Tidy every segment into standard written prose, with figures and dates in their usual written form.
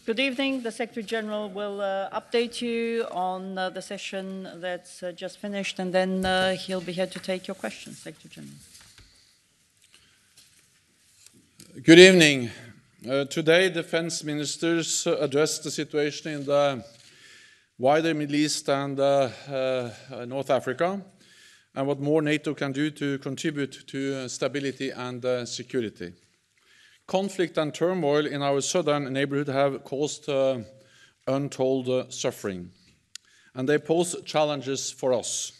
Good evening. The Secretary General will update you on the session that's just finished, and then he'll be here to take your questions. Secretary General. Good evening. Today, defense ministers addressed the situation in the wider Middle East and North Africa, and what more NATO can do to contribute to stability and security. Conflict and turmoil in our southern neighborhood have caused untold suffering, and they pose challenges for us,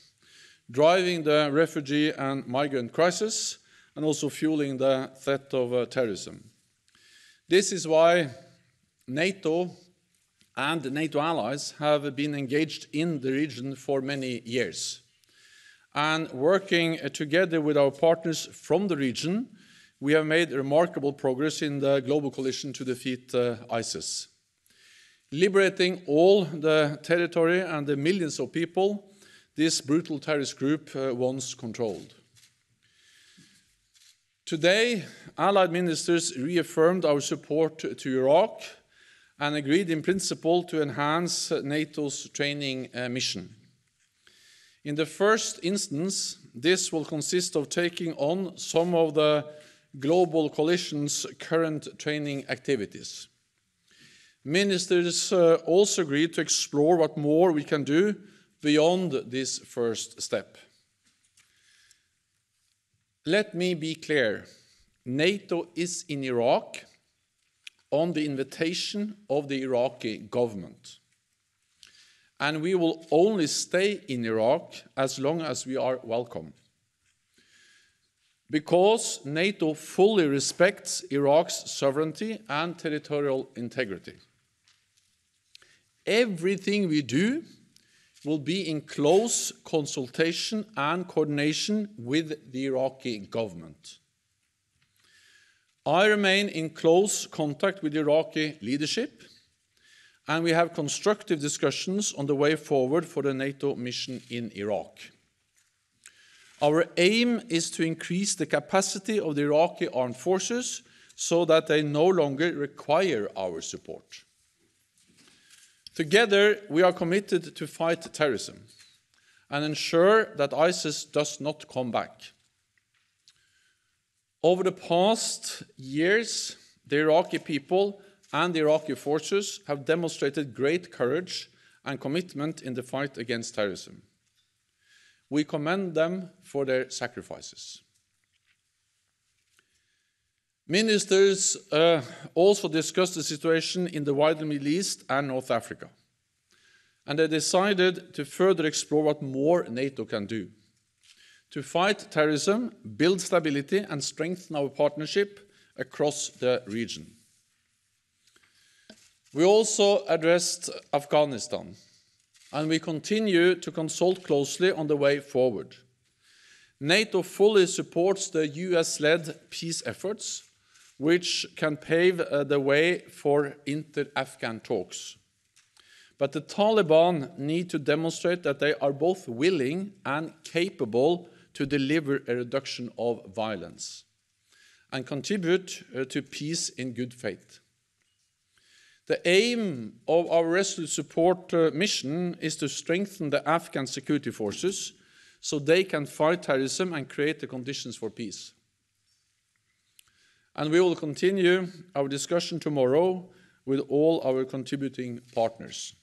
driving the refugee and migrant crisis and also fueling the threat of terrorism. This is why NATO and NATO allies have been engaged in the region for many years. And working together with our partners from the region, we have made remarkable progress in the global coalition to defeat ISIS, liberating all the territory and the millions of people this brutal terrorist group once controlled. Today, Allied ministers reaffirmed our support to Iraq and agreed in principle to enhance NATO's training mission. In the first instance, this will consist of taking on some of the global coalition's current training activities. Ministers also agreed to explore what more we can do beyond this first step. Let me be clear. NATO is in Iraq on the invitation of the Iraqi government. And we will only stay in Iraq as long as we are welcome, because NATO fully respects Iraq's sovereignty and territorial integrity. Everything we do will be in close consultation and coordination with the Iraqi government. I remain in close contact with the Iraqi leadership, and we have constructive discussions on the way forward for the NATO mission in Iraq. Our aim is to increase the capacity of the Iraqi armed forces so that they no longer require our support. Together, we are committed to fight terrorism and ensure that ISIS does not come back. Over the past years, the Iraqi people and the Iraqi forces have demonstrated great courage and commitment in the fight against terrorism. We commend them for their sacrifices. Ministers also discussed the situation in the wider Middle East and North Africa, and they decided to further explore what more NATO can do to fight terrorism, build stability, and strengthen our partnership across the region. We also addressed Afghanistan, and we continue to consult closely on the way forward. NATO fully supports the US-led peace efforts, which can pave the way for inter-Afghan talks. But the Taliban need to demonstrate that they are both willing and capable to deliver a reduction of violence and contribute to peace in good faith. The aim of our resolute support mission is to strengthen the Afghan security forces so they can fight terrorism and create the conditions for peace. And we will continue our discussion tomorrow with all our contributing partners.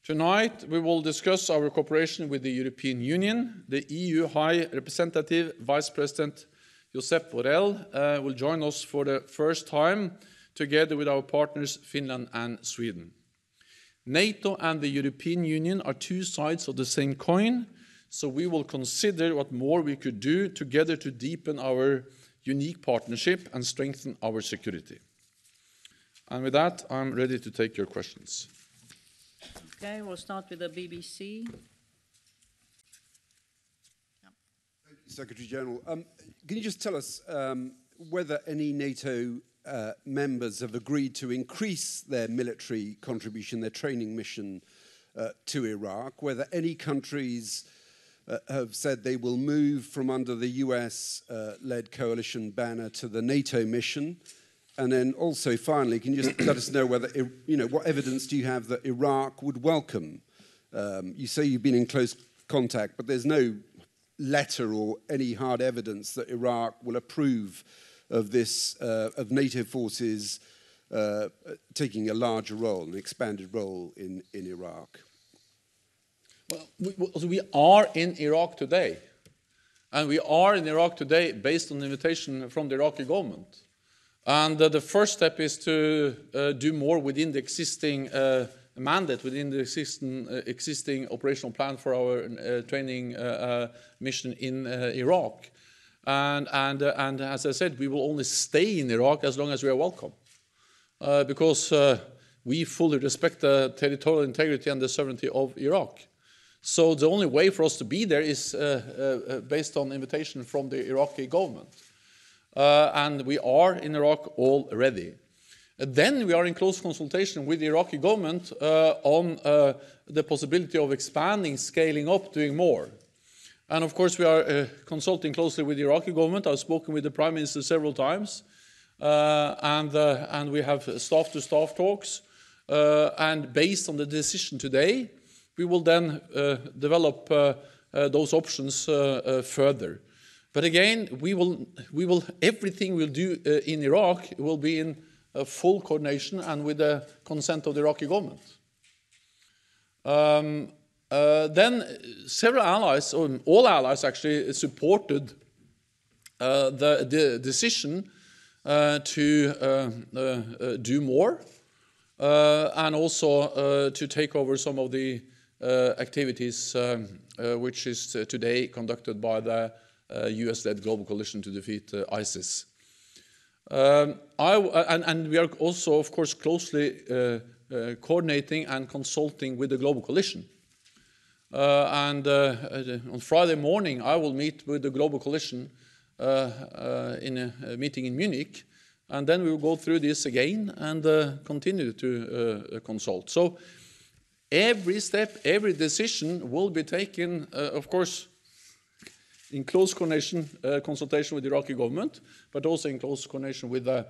Tonight, we will discuss our cooperation with the European Union. The EU High Representative Vice President Josep Borrell will join us for the first time, together with our partners Finland and Sweden. NATO and the European Union are two sides of the same coin, so we will consider what more we could do together to deepen our unique partnership and strengthen our security. And with that, I'm ready to take your questions. Okay, we'll start with the BBC. Thank you, Secretary General. Can you just tell us whether any NATO members have agreed to increase their military contribution, their training mission to Iraq, whether any countries have said they will move from under the US-led coalition banner to the NATO mission, And then also, finally, can you just let us know whether, what evidence do you have that Iraq would welcome? You say you've been in close contact, but there's no letter or any hard evidence that Iraq will approve of this, of NATO forces taking a larger role, an expanded role in Iraq. Well, we are in Iraq today. And we are in Iraq today based on the invitation from the Iraqi government. And the first step is to do more within the existing mandate, within the existing operational plan for our training mission in Iraq. And as I said, we will only stay in Iraq as long as we are welcome. Because we fully respect the territorial integrity and the sovereignty of Iraq. So the only way for us to be there is based on invitation from the Iraqi government. And we are in Iraq already. Then we are in close consultation with the Iraqi government on the possibility of expanding, scaling up, doing more. And of course we are consulting closely with the Iraqi government. I've spoken with the Prime Minister several times. And we have staff-to-staff talks. And based on the decision today, we will then develop those options further. But again, everything we'll do in Iraq will be in full coordination and with the consent of the Iraqi government. Then several allies, or all allies actually, supported the decision to do more and also to take over some of the activities which is today conducted by the US-led global coalition to defeat ISIS. And we are also, of course, closely coordinating and consulting with the global coalition. And on Friday morning, I will meet with the global coalition in a meeting in Munich, and then we will go through this again and continue to consult. So every step, every decision will be taken, of course, in close consultation with the Iraqi government, but also in close coordination with the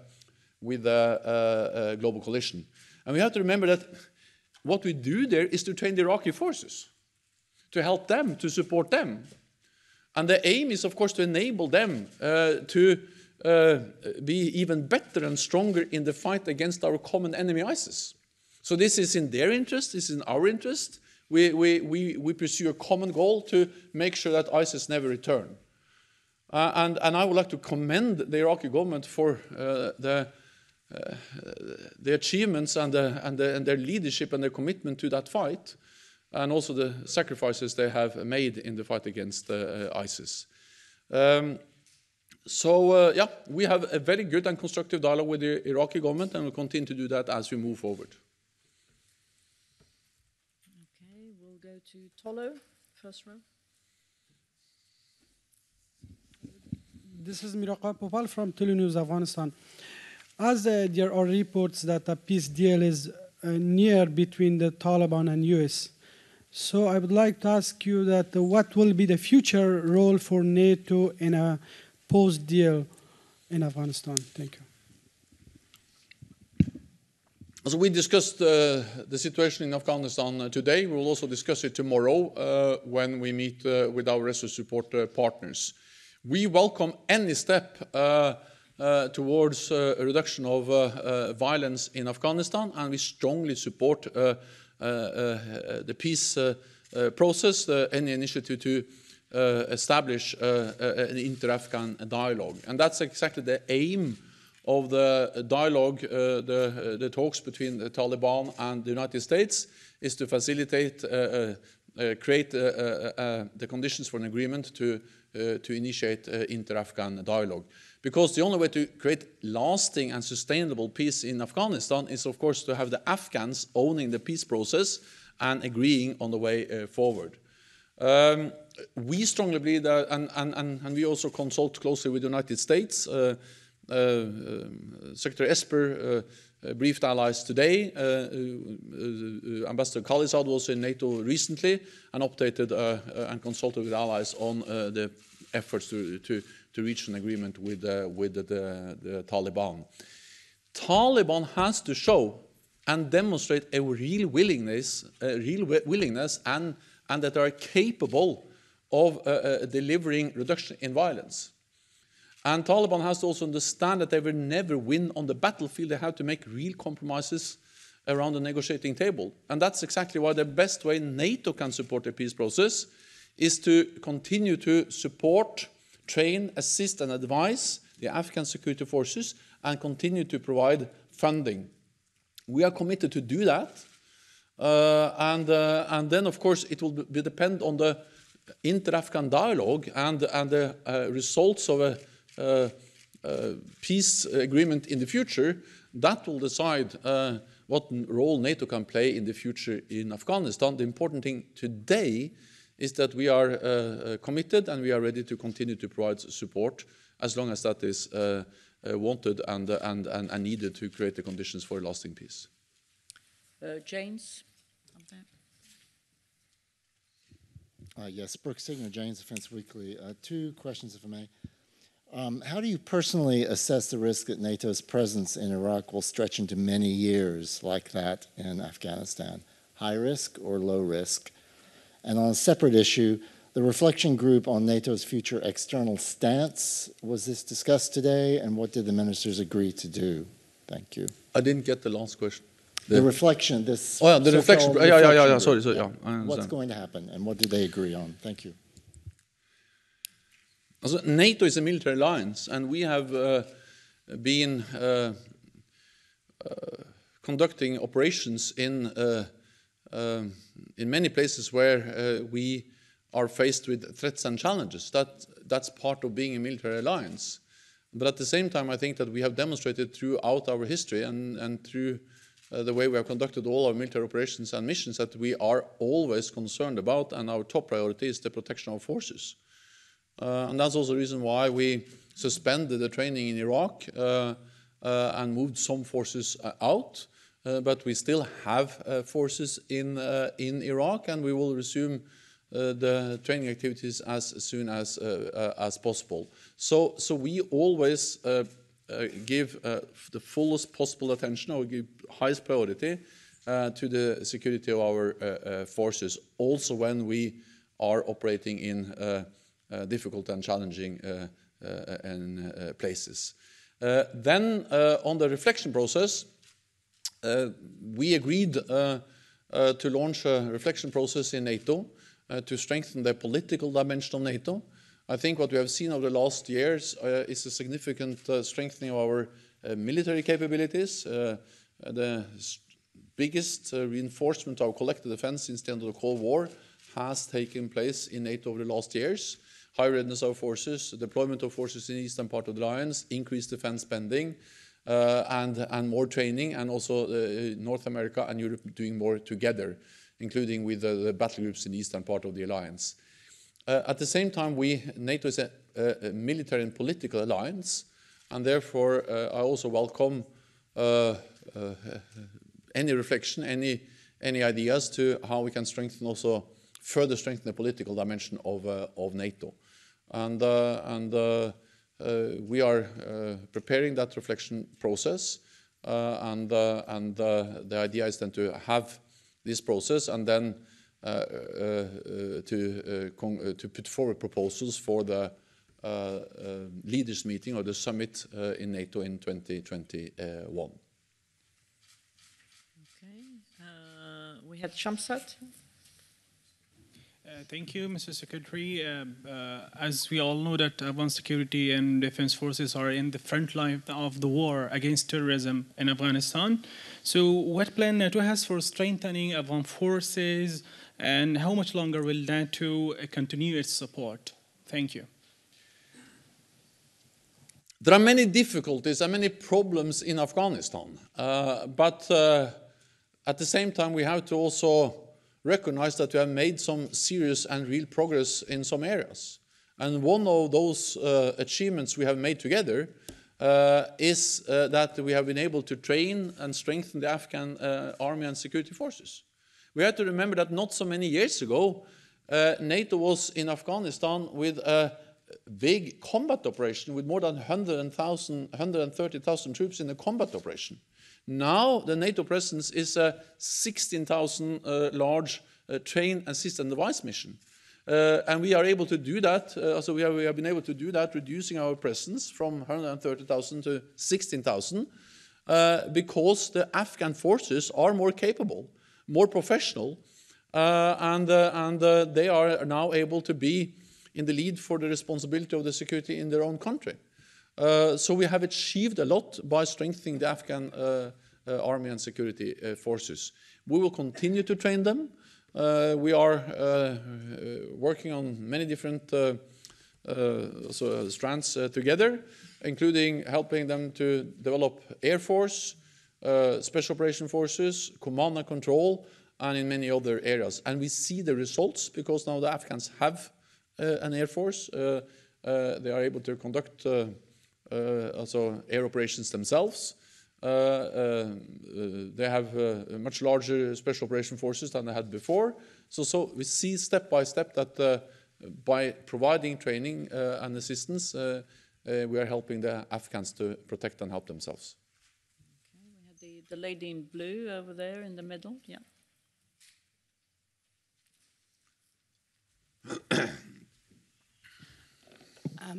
global coalition. And we have to remember that what we do there is to train the Iraqi forces, to help them, to support them. And the aim is, of course, to enable them to be even better and stronger in the fight against our common enemy, ISIS. So this is in their interest, this is in our interest. We pursue a common goal to make sure that ISIS never return. And I would like to commend the Iraqi government for the achievements and their leadership and their commitment to that fight, and also the sacrifices they have made in the fight against ISIS. Yeah, we have a very good and constructive dialogue with the Iraqi government, and we'll continue to do that as we move forward. Okay, we'll go to Tolo, first row. This is Miraqa Popal from Telenews Afghanistan. As there are reports that a peace deal is near between the Taliban and US, so I would like to ask you that what will be the future role for NATO in a post-deal in Afghanistan? Thank you. So we discussed the situation in Afghanistan today. We will also discuss it tomorrow when we meet with our research support partners. We welcome any step towards a reduction of violence in Afghanistan, and we strongly support the peace process, any initiative to establish an inter-Afghan dialogue. And that's exactly the aim of the dialogue, the talks between the Taliban and the United States, is to facilitate, create the conditions for an agreement to initiate inter-Afghan dialogue. Because the only way to create lasting and sustainable peace in Afghanistan is, of course, to have the Afghans owning the peace process and agreeing on the way forward. We strongly believe that, and we also consult closely with the United States. Secretary Esper briefed allies today. Ambassador Khalilzad was in NATO recently and updated and consulted with allies on the efforts to reach an agreement with the Taliban. Taliban has to show and demonstrate a real willingness, and that they are capable of delivering reduction in violence. And Taliban has to also understand that they will never win on the battlefield. They have to make real compromises around the negotiating table. And that's exactly why the best way NATO can support the peace process is to continue to support, train, assist and advise the Afghan security forces and continue to provide funding. We are committed to do that. And then, of course, it will depend on the inter-Afghan dialogue and the results of a peace agreement in the future. That will decide what role NATO can play in the future in Afghanistan. The important thing today is that we are committed and we are ready to continue to provide support as long as that is wanted and needed to create the conditions for a lasting peace. James? Yes, Brooke Signer, Jane's Defense Weekly. 2 questions, if I may. How do you personally assess the risk that NATO's presence in Iraq will stretch into many years like that in Afghanistan? High risk or low risk? And on a separate issue, the reflection group on NATO's future external stance, was this discussed today, and what did the ministers agree to do? Thank you. I didn't get the last question. The reflection, this... Oh, yeah, the reflection. Yeah, sorry, group. yeah. I understand. What's going to happen, and what did they agree on? Thank you. Also, NATO is a military alliance, and we have been conducting operations in many places where we are faced with threats and challenges. That's part of being a military alliance. But at the same time, I think that we have demonstrated throughout our history and through the way we have conducted all our military operations and missions that we are always concerned about, and our top priority is the protection of forces. And that's also the reason why we suspended the training in Iraq and moved some forces out. But we still have forces in Iraq, and we will resume the training activities as soon as possible. So we always give the fullest possible attention, or give highest priority to the security of our forces, also when we are operating in difficult and challenging places. Then on the reflection process, we agreed to launch a reflection process in NATO to strengthen the political dimension of NATO. I think what we have seen over the last years is a significant strengthening of our military capabilities. The biggest reinforcement of our collective defense since the end of the Cold War has taken place in NATO over the last years. High readiness of forces, deployment of forces in the eastern part of the alliance, increased defense spending, and more training, and also North America and Europe doing more together, including with the battle groups in the eastern part of the alliance. At the same time, NATO is a military and political alliance, and therefore I also welcome any reflection, any ideas to how we can further strengthen the political dimension of NATO. And we are preparing that reflection process, and the idea is then to have this process and then to put forward proposals for the leaders meeting or the summit in NATO in 2021. Okay. We had Shamsat. Thank you, Mr. Secretary. As we all know that Afghan security and defense forces are in the front line of the war against terrorism in Afghanistan. So what plan NATO has for strengthening Afghan forces, and how much longer will NATO continue its support? Thank you. There are many difficulties and many problems in Afghanistan. But at the same time, we have to also recognize that we have made some serious and real progress in some areas. And one of those achievements we have made together is that we have been able to train and strengthen the Afghan army and security forces. We have to remember that not so many years ago, NATO was in Afghanistan with a big combat operation with more than 130,000 troops in a combat operation. Now the NATO presence is a 16,000 large train, assist and advise mission. And we are able to do that, so we have been able to do that, reducing our presence from 130,000 to 16,000, because the Afghan forces are more capable, more professional, and they are now able to be in the lead for the responsibility of the security in their own country. So we have achieved a lot by strengthening the Afghan army and security forces. We will continue to train them. We are working on many different strands together, including helping them to develop Air Force, Special Operation Forces, command and control, and in many other areas. And we see the results because now the Afghans have an Air Force. They are able to conduct also air operations themselves. They have much larger special operation forces than they had before. So we see step by step that by providing training and assistance, we are helping the Afghans to protect and help themselves. Okay, we have the lady in blue over there in the middle. Yeah.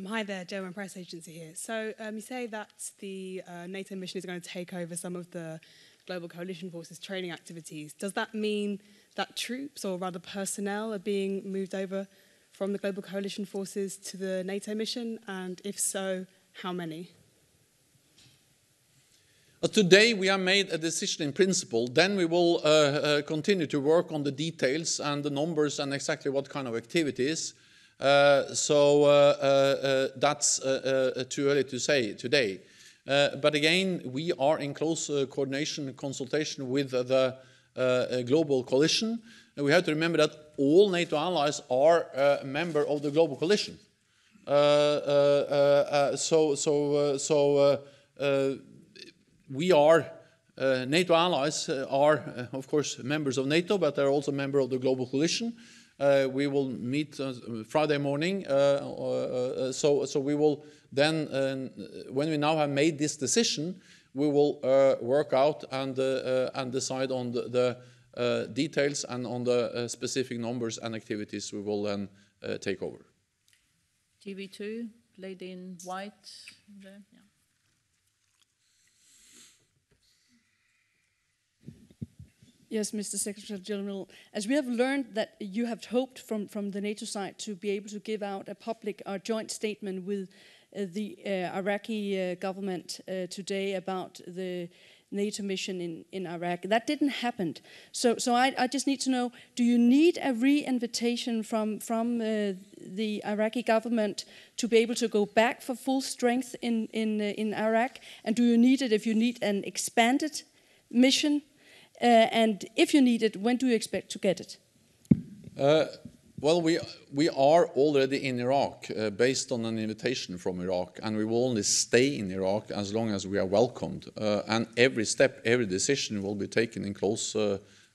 Hi there, German Press Agency here. So you say that the NATO mission is going to take over some of the Global Coalition Forces training activities. Does that mean that troops, or rather personnel, are being moved over from the Global Coalition Forces to the NATO mission? And if so, how many? Today we have made a decision in principle. Then we will continue to work on the details and the numbers and exactly what kind of activities. That's too early to say today. But again, we are in close coordination and consultation with the global coalition. And we have to remember that all NATO allies are a member of the global coalition. We are, NATO allies are, of course, members of NATO, but they're also members of the global coalition. We will meet Friday morning, so we will then, when we now have made this decision, we will work out and decide on the details and on the specific numbers and activities we will then take over. TV2, lady in white there. Yeah. Yes, Mr. Secretary General, as we have learned that you have hoped from the NATO side to be able to give out a public or joint statement with the Iraqi government today about the NATO mission in Iraq. That didn't happen. So I just need to know, do you need a re-invitation from the Iraqi government to be able to go back for full strength in Iraq? And do you need it if you need an expanded mission? And if you need it, when do you expect to get it? Well, we are already in Iraq based on an invitation from Iraq, and we will only stay in Iraq as long as we are welcomed. And every step, every decision will be taken in close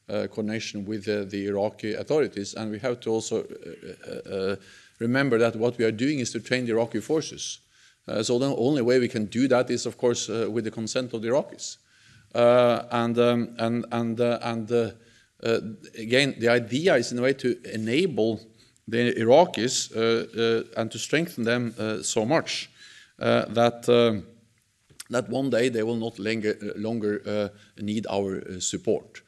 coordination with the Iraqi authorities. And we have to also remember that what we are doing is to train the Iraqi forces. So the only way we can do that is, of course, with the consent of the Iraqis. Again, the idea is in a way to enable the Iraqis and to strengthen them so much that one day they will not longer need our support.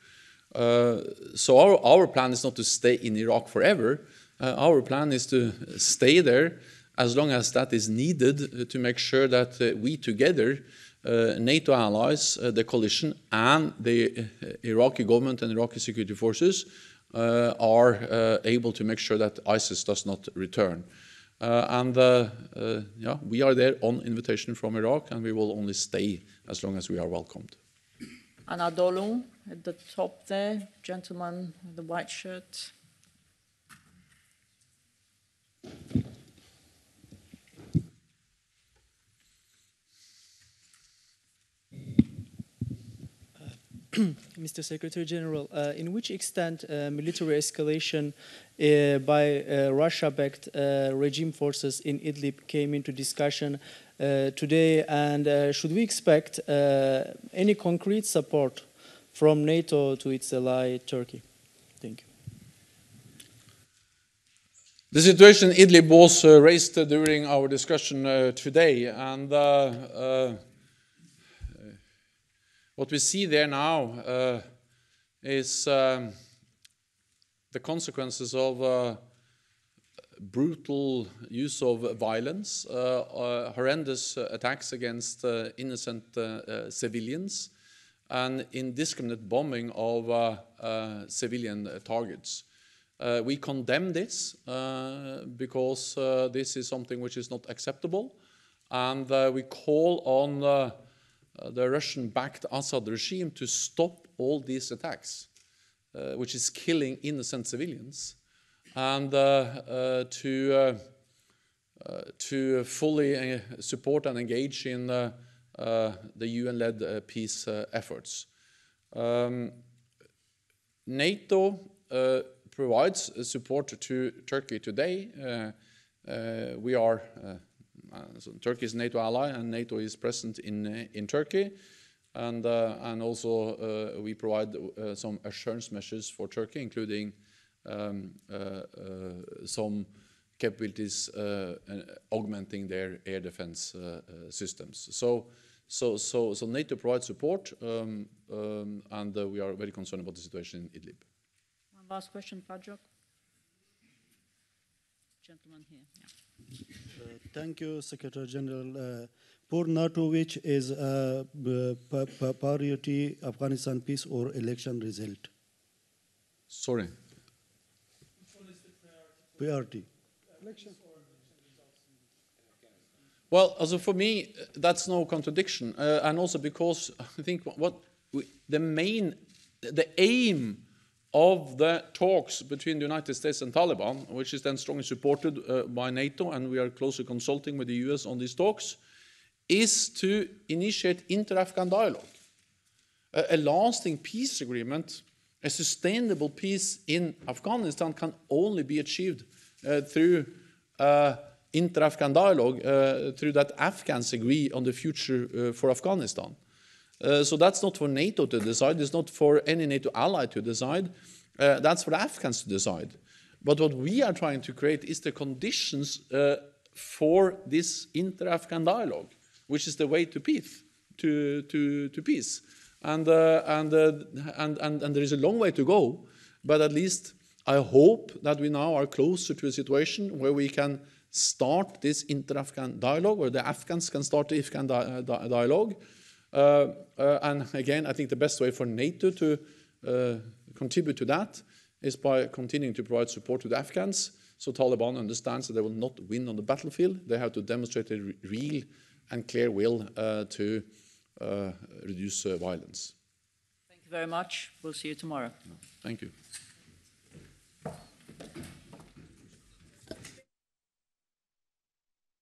So our plan is not to stay in Iraq forever. Our plan is to stay there as long as that is needed to make sure that we together, NATO allies, the coalition, and the Iraqi government and Iraqi security forces are able to make sure that ISIS does not return. Yeah, we are there on invitation from Iraq, and we will only stay as long as we are welcomed. Anadolu at the top there, gentleman with the white shirt. Mr. Secretary General, in which extent military escalation by Russia-backed regime forces in Idlib came into discussion today, and should we expect any concrete support from NATO to its ally Turkey? Thank you. The situation in Idlib was raised during our discussion today, and what we see there now is the consequences of brutal use of violence, horrendous attacks against innocent civilians, and indiscriminate bombing of civilian targets. We condemn this because this is something which is not acceptable, and we call on the Russian-backed Assad regime to stop all these attacks, which is killing innocent civilians, and to fully support and engage in the UN-led peace efforts. NATO provides support to Turkey today. We are so Turkey is a NATO ally, and NATO is present in Turkey, and also we provide some assurance measures for Turkey, including some capabilities augmenting their air defense systems. So NATO provides support, and we are very concerned about the situation in Idlib. One last question, Fajok. Gentleman here. Yeah. Thank you, Secretary General. For NATO, which is priority Afghanistan peace or election result? Sorry. Priority. Well, also for me, that's no contradiction, and also because I think the aim of the talks between the United States and Taliban, which is then strongly supported by NATO, and we are closely consulting with the US on these talks, is to initiate inter-Afghan dialogue. A lasting peace agreement, a sustainable peace in Afghanistan can only be achieved through inter-Afghan dialogue, through that Afghans agree on the future for Afghanistan. So that's not for NATO to decide, it's not for any NATO ally to decide, that's for the Afghans to decide. But what we are trying to create is the conditions for this inter-Afghan dialogue, which is the way to peace. Peace. And there is a long way to go, but at least I hope that we now are closer to a situation where we can start this inter-Afghan dialogue, where the Afghans can start the Afghan dialogue. And again, I think the best way for NATO to contribute to that is by continuing to provide support to the Afghans, so Taliban understands that they will not win on the battlefield. They have to demonstrate a real and clear will to reduce violence. Thank you very much. We'll see you tomorrow. Thank you.